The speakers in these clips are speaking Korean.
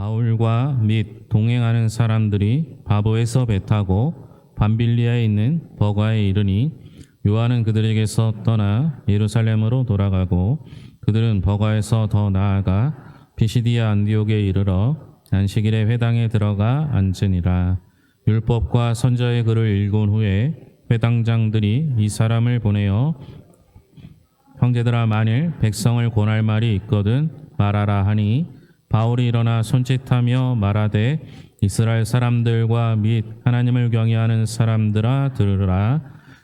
바울과 및 동행하는 사람들이 바보에서 배 타고 밤빌리아에 있는 버가에 이르니 요한은 그들에게서 떠나 예루살렘으로 돌아가고 그들은 버가에서 더 나아가 피시디아 안디옥에 이르러 안식일에 회당에 들어가 앉으니라. 율법과 선지자의 글을 읽은 후에 회당장들이 이 사람을 보내어 형제들아, 만일 백성을 권할 말이 있거든 말하라 하니 바울이 일어나 손짓하며 말하되 이스라엘 사람들과 및 하나님을 경외하는 사람들아 들으라.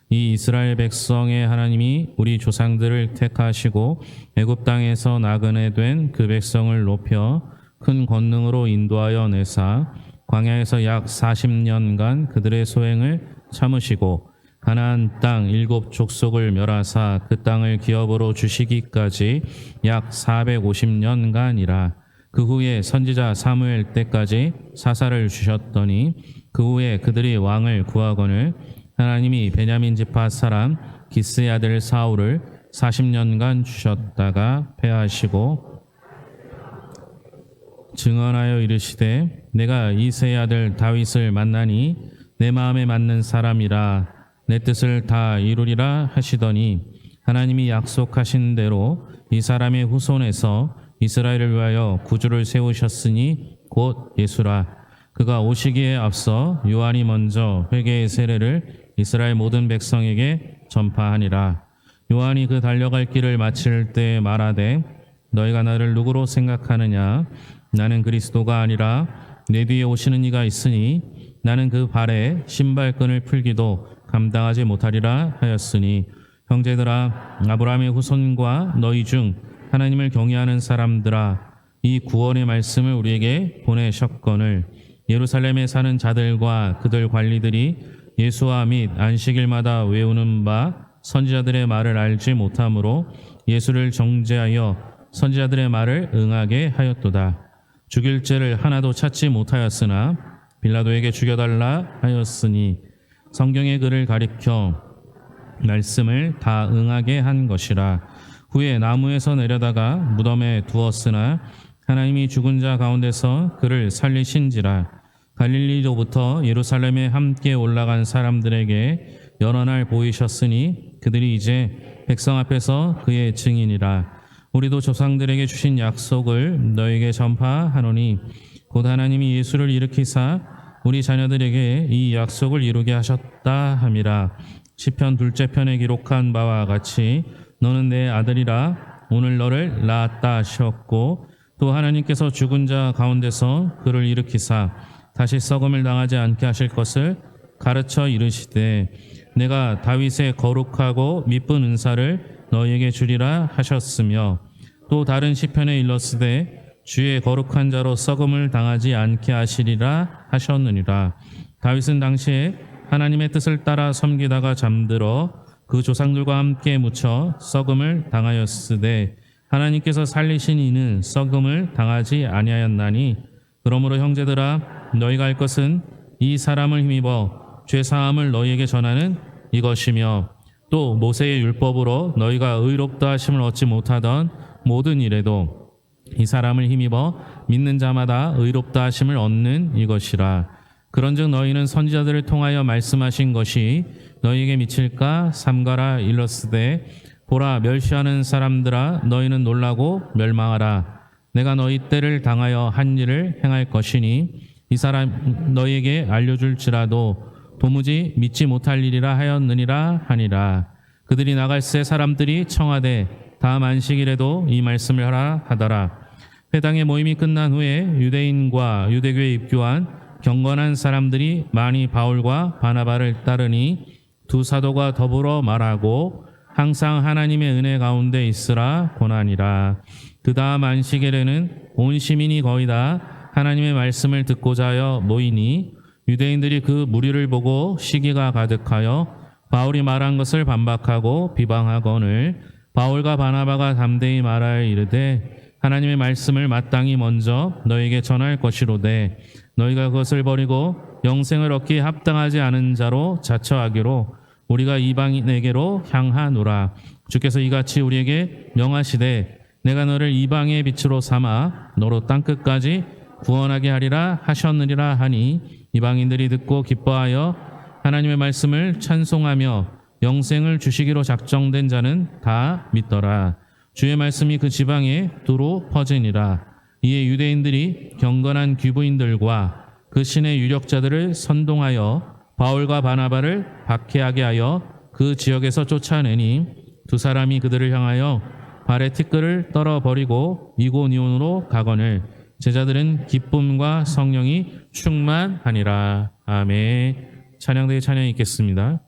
이 이스라엘 백성의 하나님이 우리 조상들을 택하시고 애굽 땅에서 나그네 된 그 백성을 높여 큰 권능으로 인도하여 내사 광야에서 약 40년간 그들의 소행을 참으시고 가나안 땅 7 족속을 멸하사 그 땅을 기업으로 주시기까지 약 450년간이라. 그 후에 선지자 사무엘 때까지 사사를 주셨더니 그 후에 그들이 왕을 구하거늘 하나님이 베냐민 지파 사람 기스의 아들 사울을 40년간 주셨다가 패하시고 증언하여 이르시되 내가 이새의 아들 다윗을 만나니 내 마음에 맞는 사람이라 내 뜻을 다 이루리라 하시더니 하나님이 약속하신 대로 이 사람의 후손에서 이스라엘을 위하여 구주를 세우셨으니 곧 예수라. 그가 오시기에 앞서 요한이 먼저 회개의 세례를 이스라엘 모든 백성에게 전파하니라. 요한이 그 달려갈 길을 마칠 때 말하되 너희가 나를 누구로 생각하느냐? 나는 그리스도가 아니라 내 뒤에 오시는 이가 있으니 나는 그 발에 신발끈을 풀기도 감당하지 못하리라 하였으니 형제들아, 아브라함의 후손과 너희 중 하나님을 경외하는 사람들아, 이 구원의 말씀을 우리에게 보내셨거늘 예루살렘에 사는 자들과 그들 관리들이 예수와 및 안식일마다 외우는 바 선지자들의 말을 알지 못하므로 예수를 정죄하여 선지자들의 말을 응하게 하였도다. 죽일 죄를 하나도 찾지 못하였으나 빌라도에게 죽여달라 하였으니 성경의 글을 가리켜 말씀을 다 응하게 한 것이라. 후에 나무에서 내려다가 무덤에 두었으나 하나님이 죽은 자 가운데서 그를 살리신지라. 갈릴리로부터 예루살렘에 함께 올라간 사람들에게 여러 날 보이셨으니 그들이 이제 백성 앞에서 그의 증인이라. 우리도 조상들에게 주신 약속을 너에게 전파하노니 곧 하나님이 예수를 일으키사 우리 자녀들에게 이 약속을 이루게 하셨다 함이라. 시편 2째 편에 기록한 바와 같이 너는 내 아들이라 오늘 너를 낳았다 하셨고 또 하나님께서 죽은 자 가운데서 그를 일으키사 다시 썩음을 당하지 않게 하실 것을 가르쳐 이르시되 내가 다윗의 거룩하고 미쁜 은사를 너희에게 주리라 하셨으며 또 다른 시편에 일렀으되 주의 거룩한 자로 썩음을 당하지 않게 하시리라 하셨느니라. 다윗은 당시에 하나님의 뜻을 따라 섬기다가 잠들어 그 조상들과 함께 묻혀 썩음을 당하였으되 하나님께서 살리신 이는 썩음을 당하지 아니하였나니 그러므로 형제들아, 너희가 할 것은 이 사람을 힘입어 죄사함을 너희에게 전하는 이것이며 또 모세의 율법으로 너희가 의롭다 하심을 얻지 못하던 모든 일에도 이 사람을 힘입어 믿는 자마다 의롭다 하심을 얻는 이것이라. 그런즉 너희는 선지자들을 통하여 말씀하신 것이 너희에게 미칠까 삼가라 일렀으되 보라, 멸시하는 사람들아, 너희는 놀라고 멸망하라. 내가 너희 때를 당하여 한 일을 행할 것이니 이 사람 너희에게 알려줄지라도 도무지 믿지 못할 일이라 하였느니라 하니라. 그들이 나갈새 사람들이 청하되 다음 안식일에도 이 말씀을 하라 하더라. 회당의 모임이 끝난 후에 유대인과 유대교에 입교한 경건한 사람들이 많이 바울과 바나바를 따르니 두 사도가 더불어 말하고 항상 하나님의 은혜 가운데 있으라 권하니라. 그 다음 안식일에는 온 시민이 거의 다 하나님의 말씀을 듣고자 하여 모이니 유대인들이 그 무리를 보고 시기가 가득하여 바울이 말한 것을 반박하고 비방하거늘 바울과 바나바가 담대히 말하여 이르되 하나님의 말씀을 마땅히 먼저 너에게 전할 것이로되 너희가 그것을 버리고 영생을 얻기에 합당하지 않은 자로 자처하기로 우리가 이방인에게로 향하노라. 주께서 이같이 우리에게 명하시되 내가 너를 이방의 빛으로 삼아 너로 땅끝까지 구원하게 하리라 하셨느니라 하니 이방인들이 듣고 기뻐하여 하나님의 말씀을 찬송하며 영생을 주시기로 작정된 자는 다 믿더라. 주의 말씀이 그 지방에 두루 퍼지니라. 이에 유대인들이 경건한 귀부인들과 그 신의 유력자들을 선동하여 바울과 바나바를 박해하게 하여 그 지역에서 쫓아내니 두 사람이 그들을 향하여 발에 티끌을 떨어버리고 이고니온으로 가거늘 제자들은 기쁨과 성령이 충만하니라. 아멘. 찬양대의 찬양이 있겠습니다.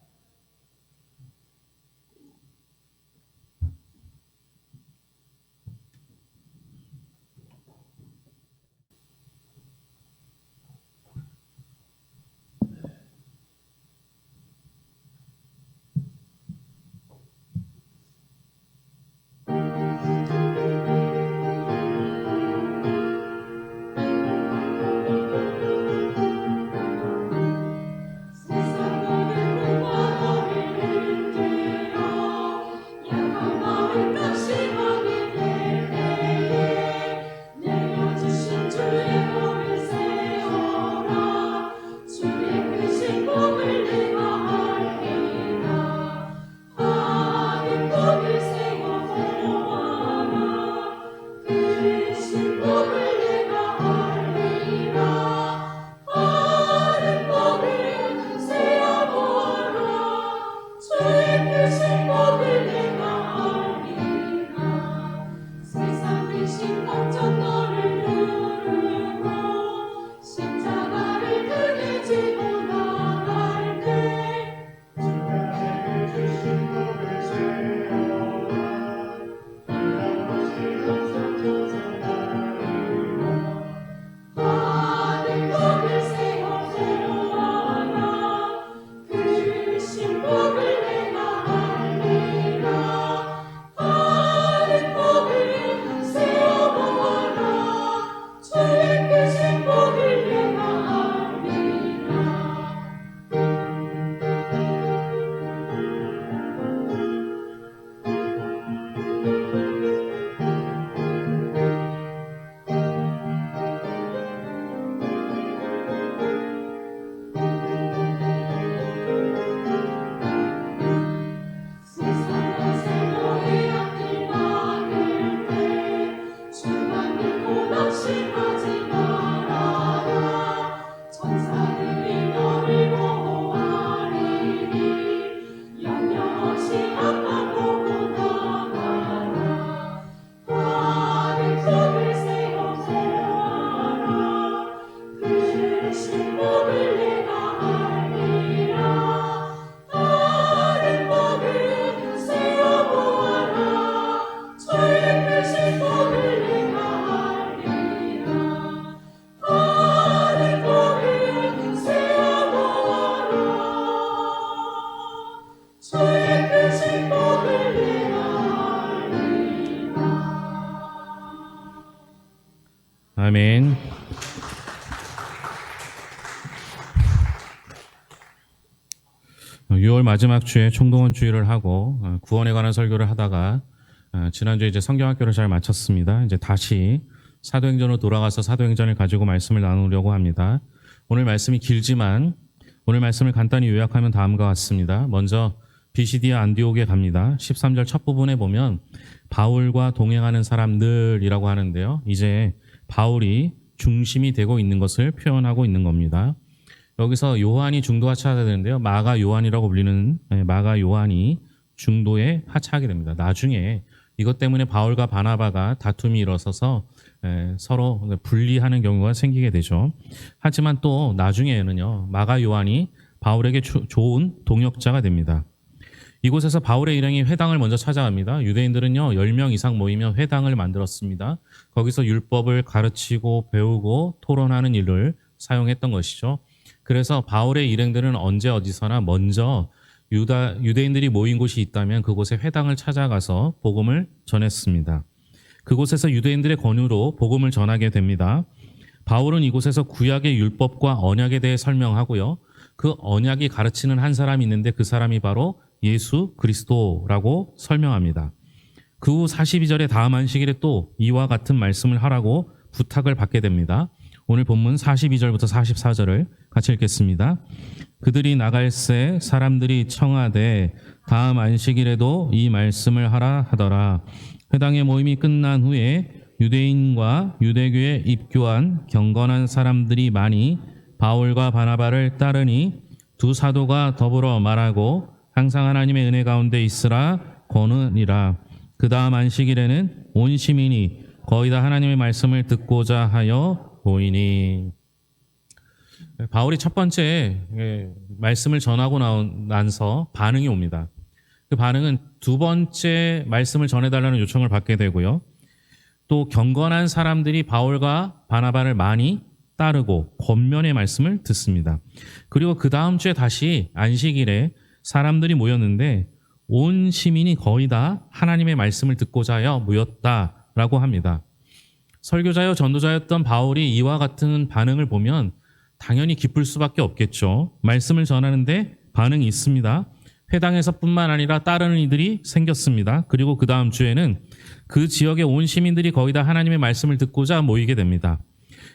아멘. (6월) 마지막 주에 총동원 주일을 하고 구원에 관한 설교를 하다가 지난주에 이제 성경학교를 잘 마쳤습니다. 이제 다시 사도행전으로 돌아가서 사도행전을 가지고 말씀을 나누려고 합니다. 오늘 말씀이 길지만 오늘 말씀을 간단히 요약하면 다음과 같습니다. 먼저 비시디아 안디옥에 갑니다. 13절 첫 부분에 보면 바울과 동행하는 사람들이라고 하는데요. 이제 바울이 중심이 되고 있는 것을 표현하고 있는 겁니다. 여기서 요한이 중도 하차하게 되는데요. 마가 요한이라고 불리는 마가 요한이 중도에 하차하게 됩니다. 나중에 이것 때문에 바울과 바나바가 다툼이 일어서서 서로 분리하는 경우가 생기게 되죠. 하지만 또 나중에는요. 마가 요한이 바울에게 좋은 동역자가 됩니다. 이곳에서 바울의 일행이 회당을 먼저 찾아갑니다. 유대인들은요 10명 이상 모이면 회당을 만들었습니다. 거기서 율법을 가르치고 배우고 토론하는 일을 사용했던 것이죠. 그래서 바울의 일행들은 언제 어디서나 먼저 유대인들이 모인 곳이 있다면 그곳에 회당을 찾아가서 복음을 전했습니다. 그곳에서 유대인들의 권유로 복음을 전하게 됩니다. 바울은 이곳에서 구약의 율법과 언약에 대해 설명하고요. 그 언약이 가르치는 한 사람이 있는데 그 사람이 바로 예수 그리스도라고 설명합니다. 그 후 42절의 다음 안식일에 또 이와 같은 말씀을 하라고 부탁을 받게 됩니다. 오늘 본문 42절부터 44절을 같이 읽겠습니다. 그들이 나갈새 사람들이 청하되 다음 안식일에도 이 말씀을 하라 하더라. 회당의 모임이 끝난 후에 유대인과 유대교에 입교한 경건한 사람들이 많이 바울과 바나바를 따르니 두 사도가 더불어 말하고 항상 하나님의 은혜 가운데 있으라 거느니라. 그 다음 안식일에는 온 시민이 거의 다 하나님의 말씀을 듣고자 하여 보이니. 바울이 첫 번째 말씀을 전하고 나서 반응이 옵니다. 그 반응은 두 번째 말씀을 전해달라는 요청을 받게 되고요. 또 경건한 사람들이 바울과 바나바를 많이 따르고 권면의 말씀을 듣습니다. 그리고 그 다음 주에 다시 안식일에 사람들이 모였는데 온 시민이 거의 다 하나님의 말씀을 듣고자 하여 모였다라고 합니다. 설교자여 전도자였던 바울이 이와 같은 반응을 보면 당연히 기쁠 수밖에 없겠죠. 말씀을 전하는데 반응이 있습니다. 회당에서뿐만 아니라 따르는 이들이 생겼습니다. 그리고 그 다음 주에는 그 지역의 온 시민들이 거의 다 하나님의 말씀을 듣고자 모이게 됩니다.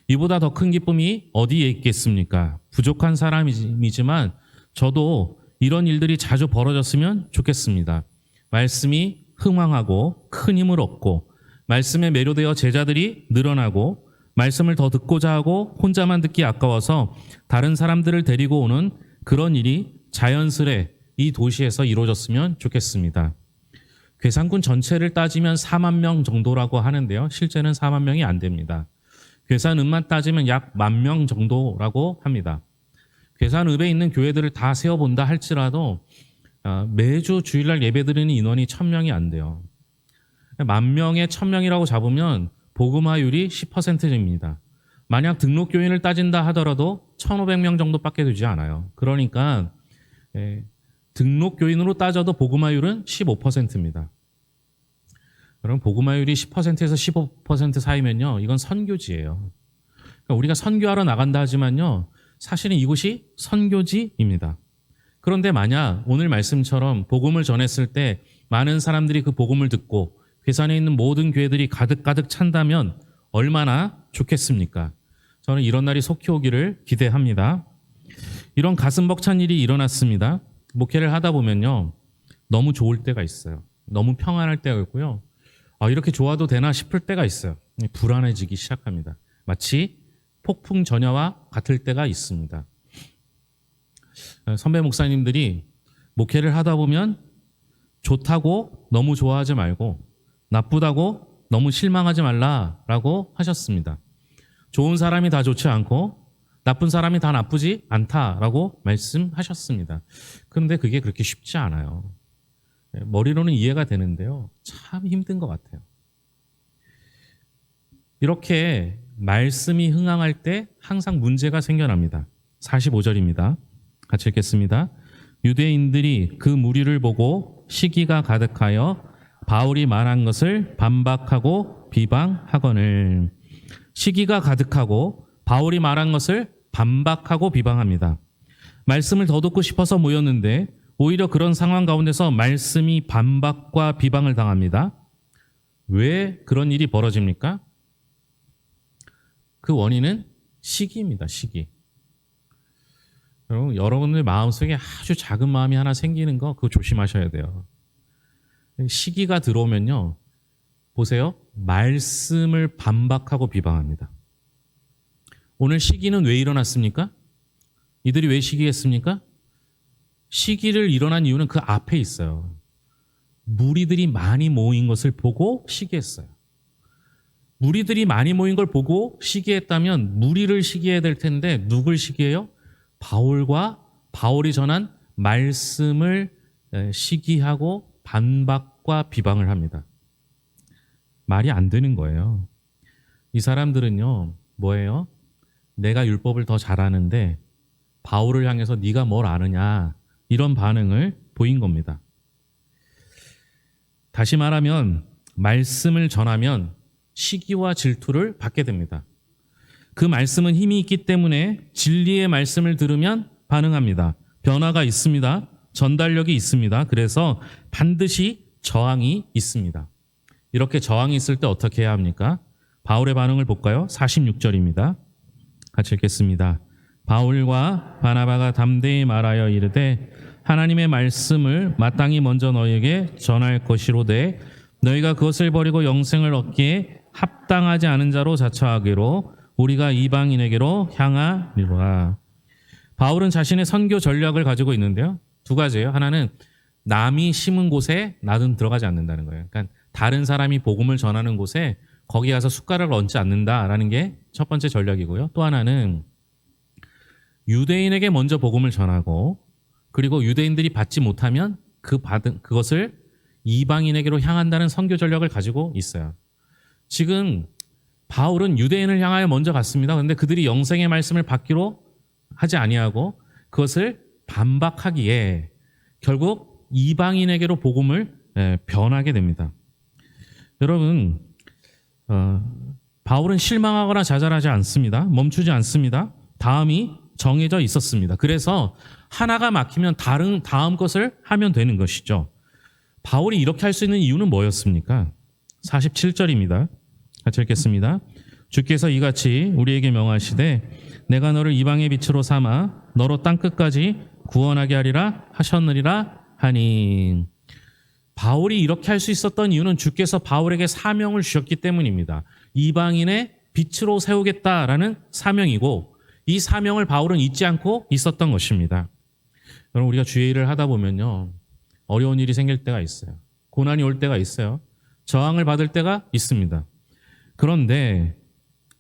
이보다 더 큰 기쁨이 어디에 있겠습니까? 부족한 사람이지만 저도 이런 일들이 자주 벌어졌으면 좋겠습니다. 말씀이 흥황하고 큰 힘을 얻고 말씀에 매료되어 제자들이 늘어나고 말씀을 더 듣고자 하고 혼자만 듣기 아까워서 다른 사람들을 데리고 오는 그런 일이 자연스레 이 도시에서 이루어졌으면 좋겠습니다. 괴산군 전체를 따지면 4만 명 정도라고 하는데요. 실제는 4만 명이 안 됩니다. 괴산읍만 따지면 약 10,000명 정도라고 합니다. 괴산읍에 있는 교회들을 다 세어본다 할지라도 매주 주일날 예배드리는 인원이 1,000명이 안 돼요. 10,000명에 1,000명이라고 잡으면 복음화율이 10%입니다. 만약 등록교인을 따진다 하더라도 1,500명 정도밖에 되지 않아요. 그러니까 등록교인으로 따져도 복음화율은 15%입니다. 그럼 복음화율이 10%에서 15% 사이면요, 이건 선교지예요. 그러니까 우리가 선교하러 나간다 하지만요, 사실은 이곳이 선교지입니다. 그런데 만약 오늘 말씀처럼 복음을 전했을 때 많은 사람들이 그 복음을 듣고 괴산에 있는 모든 교회들이 가득가득 찬다면 얼마나 좋겠습니까? 저는 이런 날이 속히 오기를 기대합니다. 이런 가슴 벅찬 일이 일어났습니다. 목회를 하다 보면요, 너무 좋을 때가 있어요. 너무 평안할 때가 있고요. 이렇게 좋아도 되나 싶을 때가 있어요. 불안해지기 시작합니다. 마치 폭풍 전야와 같을 때가 있습니다. 선배 목사님들이 목회를 하다 보면 좋다고 너무 좋아하지 말고 나쁘다고 너무 실망하지 말라라고 하셨습니다. 좋은 사람이 다 좋지 않고 나쁜 사람이 다 나쁘지 않다라고 말씀하셨습니다. 그런데 그게 그렇게 쉽지 않아요. 머리로는 이해가 되는데요, 참 힘든 것 같아요. 이렇게 말씀이 흥황할 때 항상 문제가 생겨납니다. 45절입니다. 같이 읽겠습니다. 유대인들이 그 무리를 보고 시기가 가득하여 바울이 말한 것을 반박하고 비방하거늘. 시기가 가득하고 바울이 말한 것을 반박하고 비방합니다. 말씀을 더 듣고 싶어서 모였는데 오히려 그런 상황 가운데서 말씀이 반박과 비방을 당합니다. 왜 그런 일이 벌어집니까? 그 원인은 시기입니다. 시기. 여러분들 마음속에 아주 작은 마음이 하나 생기는 거, 그거 조심하셔야 돼요. 시기가 들어오면요, 보세요. 말씀을 반박하고 비방합니다. 오늘 시기는 왜 일어났습니까? 이들이 왜 시기했습니까? 시기를 일어난 이유는 그 앞에 있어요. 무리들이 많이 모인 것을 보고 시기했어요. 무리들이 많이 모인 걸 보고 시기했다면 무리를 시기해야 될 텐데 누굴 시기해요? 바울과 바울이 전한 말씀을 시기하고 반박과 비방을 합니다. 말이 안 되는 거예요. 이 사람들은요, 뭐예요? 내가 율법을 더 잘하는데 바울을 향해서 네가 뭘 아느냐, 이런 반응을 보인 겁니다. 다시 말하면 말씀을 전하면 시기와 질투를 받게 됩니다. 그 말씀은 힘이 있기 때문에 진리의 말씀을 들으면 반응합니다. 변화가 있습니다. 전달력이 있습니다. 그래서 반드시 저항이 있습니다. 이렇게 저항이 있을 때 어떻게 해야 합니까? 바울의 반응을 볼까요? 46절입니다. 같이 읽겠습니다. 바울과 바나바가 담대히 말하여 이르되 하나님의 말씀을 마땅히 먼저 너희에게 전할 것이로되 너희가 그것을 버리고 영생을 얻기에 합당하지 않은 자로 자처하기로 우리가 이방인에게로 향하리라. 바울은 자신의 선교 전략을 가지고 있는데요. 두 가지예요. 하나는 남이 심은 곳에 나는 들어가지 않는다는 거예요. 그러니까 다른 사람이 복음을 전하는 곳에 거기 가서 숟가락을 얹지 않는다라는 게 첫 번째 전략이고요. 또 하나는 유대인에게 먼저 복음을 전하고 그리고 유대인들이 받지 못하면 그것을 이방인에게로 향한다는 선교 전략을 가지고 있어요. 지금 바울은 유대인을 향하여 먼저 갔습니다. 그런데 그들이 영생의 말씀을 받기로 하지 아니하고 그것을 반박하기에 결국 이방인에게로 복음을 변하게 됩니다. 여러분, 바울은 실망하거나 좌절하지 않습니다. 멈추지 않습니다. 다음이 정해져 있었습니다. 그래서 하나가 막히면 다음 것을 하면 되는 것이죠. 바울이 이렇게 할 수 있는 이유는 뭐였습니까? 47절입니다. 같이 읽겠습니다. 주께서 이같이 우리에게 명하시되 내가 너를 이방의 빛으로 삼아 너로 땅끝까지 구원하게 하리라 하셨느니라 하니. 바울이 이렇게 할 수 있었던 이유는 주께서 바울에게 사명을 주셨기 때문입니다. 이방인의 빛으로 세우겠다라는 사명이고 이 사명을 바울은 잊지 않고 있었던 것입니다. 여러분, 우리가 주의 일을 하다 보면요, 어려운 일이 생길 때가 있어요. 고난이 올 때가 있어요. 저항을 받을 때가 있습니다. 그런데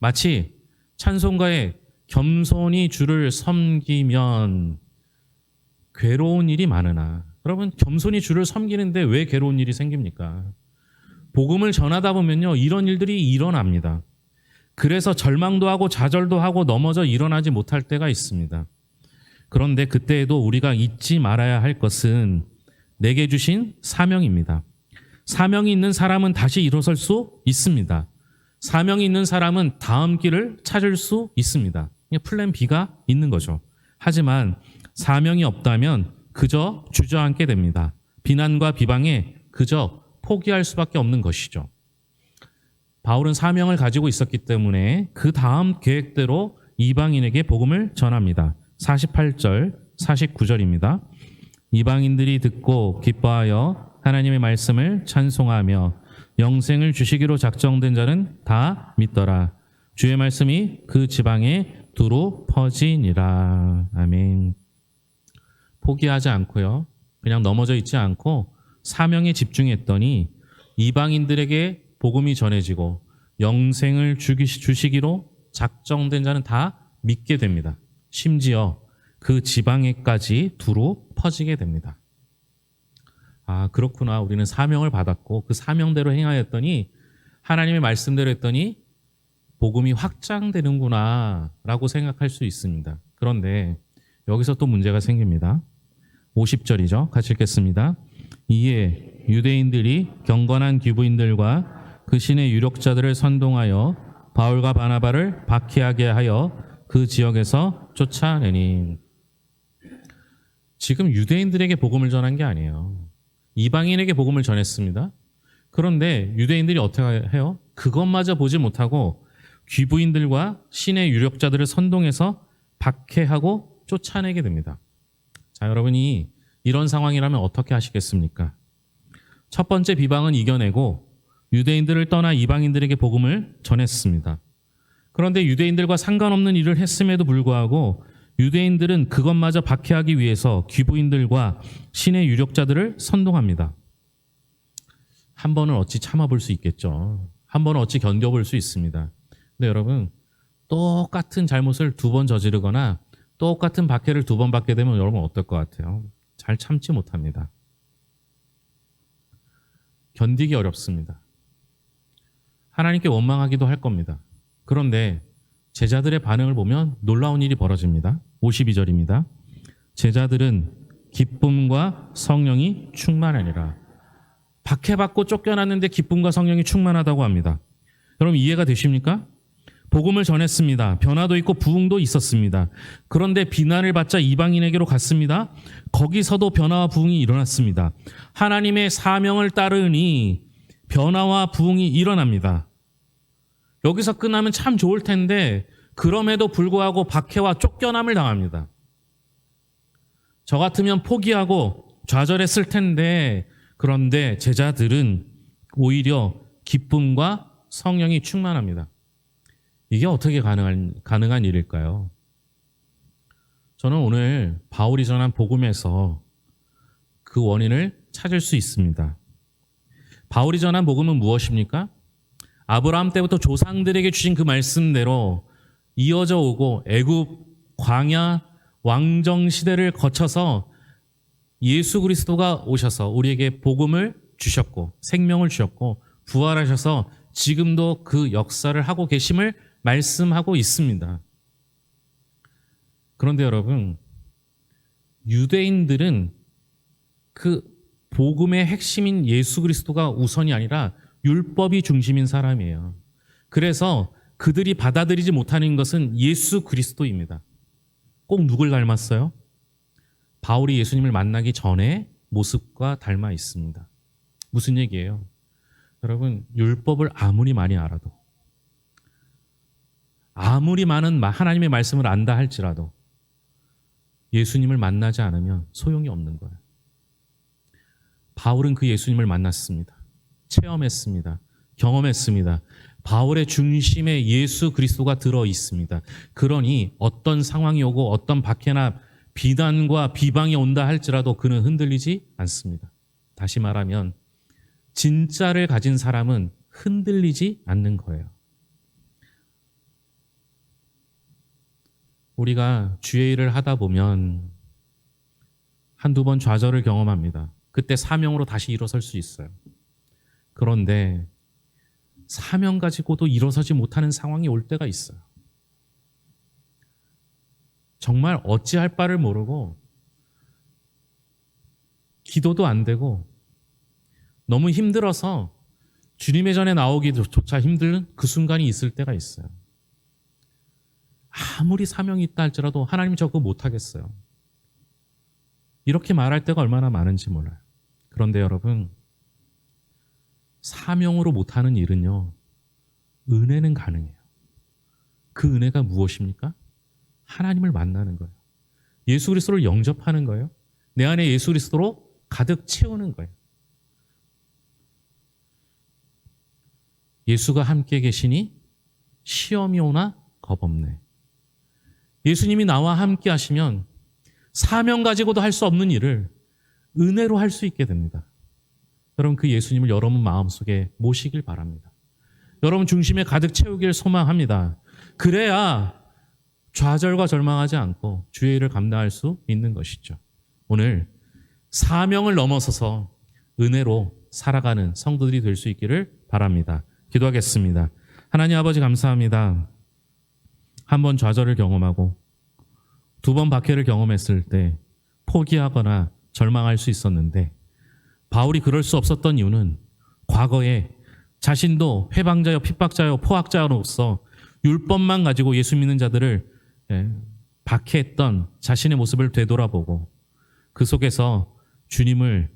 마치 찬송가에 겸손히 주를 섬기면 괴로운 일이 많으나, 여러분, 겸손히 주를 섬기는데 왜 괴로운 일이 생깁니까? 복음을 전하다 보면요, 이런 일들이 일어납니다. 그래서 절망도 하고 좌절도 하고 넘어져 일어나지 못할 때가 있습니다. 그런데 그때에도 우리가 잊지 말아야 할 것은 내게 주신 사명입니다. 사명이 있는 사람은 다시 일어설 수 있습니다. 사명이 있는 사람은 다음 길을 찾을 수 있습니다. 플랜 B가 있는 거죠. 하지만 사명이 없다면 그저 주저앉게 됩니다. 비난과 비방에 그저 포기할 수밖에 없는 것이죠. 바울은 사명을 가지고 있었기 때문에 그 다음 계획대로 이방인에게 복음을 전합니다. 48절, 49절입니다. 이방인들이 듣고 기뻐하여 하나님의 말씀을 찬송하며 영생을 주시기로 작정된 자는 다 믿더라. 주의 말씀이 그 지방에 두루 퍼지니라. 아멘. 포기하지 않고요, 그냥 넘어져 있지 않고 사명에 집중했더니 이방인들에게 복음이 전해지고 영생을 주시기로 작정된 자는 다 믿게 됩니다. 심지어 그 지방에까지 두루 퍼지게 됩니다. 아, 그렇구나. 우리는 사명을 받았고 그 사명대로 행하였더니, 하나님의 말씀대로 했더니 복음이 확장되는구나 라고 생각할 수 있습니다. 그런데 여기서 또 문제가 생깁니다. 50절이죠. 같이 읽겠습니다. 이에 유대인들이 경건한 귀부인들과 그 신의 유력자들을 선동하여 바울과 바나바를 박해하게 하여 그 지역에서 쫓아내니. 지금 유대인들에게 복음을 전한 게 아니에요. 이방인에게 복음을 전했습니다. 그런데 유대인들이 어떻게 해요? 그것마저 보지 못하고 귀부인들과 신의 유력자들을 선동해서 박해하고 쫓아내게 됩니다. 자, 여러분이 이런 상황이라면 어떻게 하시겠습니까? 첫 번째 비방은 이겨내고 유대인들을 떠나 이방인들에게 복음을 전했습니다. 그런데 유대인들과 상관없는 일을 했음에도 불구하고 유대인들은 그것마저 박해하기 위해서 귀부인들과 신의 유력자들을 선동합니다. 한 번은 어찌 참아볼 수 있겠죠. 한 번은 어찌 견뎌볼 수 있습니다. 근데 여러분, 똑같은 잘못을 두 번 저지르거나 똑같은 박해를 두 번 받게 되면 여러분 어떨 것 같아요? 잘 참지 못합니다. 견디기 어렵습니다. 하나님께 원망하기도 할 겁니다. 그런데 제자들의 반응을 보면 놀라운 일이 벌어집니다. 52절입니다. 제자들은 기쁨과 성령이 충만하니라. 박해받고 쫓겨났는데 기쁨과 성령이 충만하다고 합니다. 여러분, 이해가 되십니까? 복음을 전했습니다. 변화도 있고 부흥도 있었습니다. 그런데 비난을 받자 이방인에게로 갔습니다. 거기서도 변화와 부흥이 일어났습니다. 하나님의 사명을 따르니 변화와 부흥이 일어납니다. 여기서 끝나면 참 좋을 텐데 그럼에도 불구하고 박해와 쫓겨남을 당합니다. 저 같으면 포기하고 좌절했을 텐데, 그런데 제자들은 오히려 기쁨과 성령이 충만합니다. 이게 어떻게 가능한 일일까요? 저는 오늘 바울이 전한 복음에서 그 원인을 찾을 수 있습니다. 바울이 전한 복음은 무엇입니까? 아브라함 때부터 조상들에게 주신 그 말씀대로 이어져 오고 애굽, 광야, 왕정 시대를 거쳐서 예수 그리스도가 오셔서 우리에게 복음을 주셨고 생명을 주셨고 부활하셔서 지금도 그 역사를 하고 계심을 말씀하고 있습니다. 그런데 여러분, 유대인들은 그 복음의 핵심인 예수 그리스도가 우선이 아니라 율법이 중심인 사람이에요. 그래서 그들이 받아들이지 못하는 것은 예수 그리스도입니다. 꼭 누굴 닮았어요? 바울이 예수님을 만나기 전에 모습과 닮아 있습니다. 무슨 얘기예요? 여러분, 율법을 아무리 많이 알아도, 아무리 많은 하나님의 말씀을 안다 할지라도 예수님을 만나지 않으면 소용이 없는 거예요. 바울은 그 예수님을 만났습니다. 체험했습니다. 경험했습니다. 바울의 중심에 예수 그리스도가 들어 있습니다. 그러니 어떤 상황이 오고 어떤 박해나 비난과 비방이 온다 할지라도 그는 흔들리지 않습니다. 다시 말하면 진짜를 가진 사람은 흔들리지 않는 거예요. 우리가 주의 일을 하다 보면 한두 번 좌절을 경험합니다. 그때 사명으로 다시 일어설 수 있어요. 그런데 사명 가지고도 일어서지 못하는 상황이 올 때가 있어요. 정말 어찌할 바를 모르고 기도도 안 되고 너무 힘들어서 주님의 전에 나오기조차 힘든 그 순간이 있을 때가 있어요. 아무리 사명이 있다 할지라도 하나님 저 그거 못하겠어요. 이렇게 말할 때가 얼마나 많은지 몰라요. 그런데 여러분, 사명으로 못하는 일은요, 은혜는 가능해요. 그 은혜가 무엇입니까? 하나님을 만나는 거예요. 예수 그리스도를 영접하는 거예요. 내 안에 예수 그리스도로 가득 채우는 거예요. 예수가 함께 계시니 시험이 오나 겁없네. 예수님이 나와 함께 하시면 사명 가지고도 할 수 없는 일을 은혜로 할 수 있게 됩니다. 여러분, 그 예수님을 여러분 마음속에 모시길 바랍니다. 여러분 중심에 가득 채우길 소망합니다. 그래야 좌절과 절망하지 않고 주의 일을 감당할 수 있는 것이죠. 오늘 사명을 넘어서서 은혜로 살아가는 성도들이 될 수 있기를 바랍니다. 기도하겠습니다. 하나님 아버지 감사합니다. 한 번 좌절을 경험하고 두 번 박해를 경험했을 때 포기하거나 절망할 수 있었는데 바울이 그럴 수 없었던 이유는 과거에 자신도 회방자여 핍박자여 포악자로서 율법만 가지고 예수 믿는 자들을 박해했던 자신의 모습을 되돌아보고 그 속에서 주님을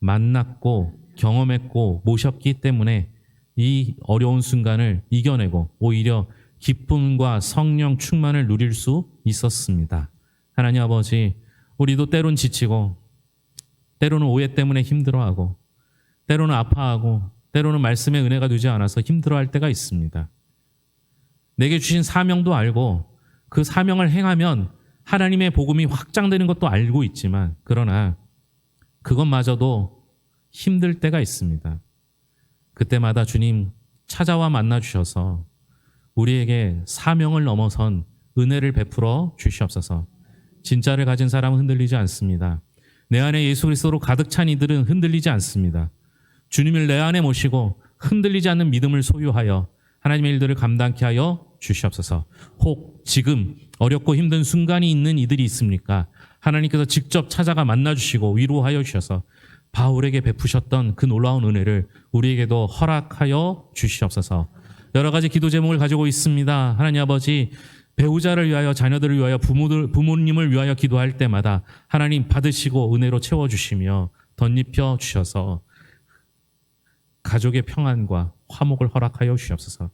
만났고 경험했고 모셨기 때문에 이 어려운 순간을 이겨내고 오히려 기쁨과 성령 충만을 누릴 수 있었습니다. 하나님 아버지, 우리도 때론 지치고 때로는 오해 때문에 힘들어하고 때로는 아파하고 때로는 말씀의 은혜가 되지 않아서 힘들어할 때가 있습니다. 내게 주신 사명도 알고 그 사명을 행하면 하나님의 복음이 확장되는 것도 알고 있지만 그러나 그것마저도 힘들 때가 있습니다. 그때마다 주님 찾아와 만나 주셔서 우리에게 사명을 넘어선 은혜를 베풀어 주시옵소서. 진짜를 가진 사람은 흔들리지 않습니다. 내 안에 예수 그리스도로 가득 찬 이들은 흔들리지 않습니다. 주님을 내 안에 모시고 흔들리지 않는 믿음을 소유하여 하나님의 일들을 감당케 하여 주시옵소서. 혹 지금 어렵고 힘든 순간이 있는 이들이 있습니까? 하나님께서 직접 찾아가 만나주시고 위로하여 주셔서 바울에게 베푸셨던 그 놀라운 은혜를 우리에게도 허락하여 주시옵소서. 여러 가지 기도 제목을 가지고 있습니다. 하나님 아버지, 배우자를 위하여, 자녀들을 위하여, 부모님을 위하여 기도할 때마다 하나님 받으시고 은혜로 채워주시며 덧입혀 주셔서 가족의 평안과 화목을 허락하여 주시옵소서.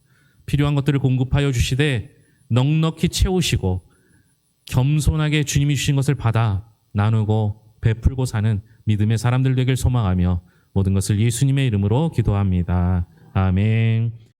필요한 것들을 공급하여 주시되 넉넉히 채우시고 겸손하게 주님이 주신 것을 받아 나누고 베풀고 사는 믿음의 사람들 되길 소망하며 모든 것을 예수님의 이름으로 기도합니다. 아멘.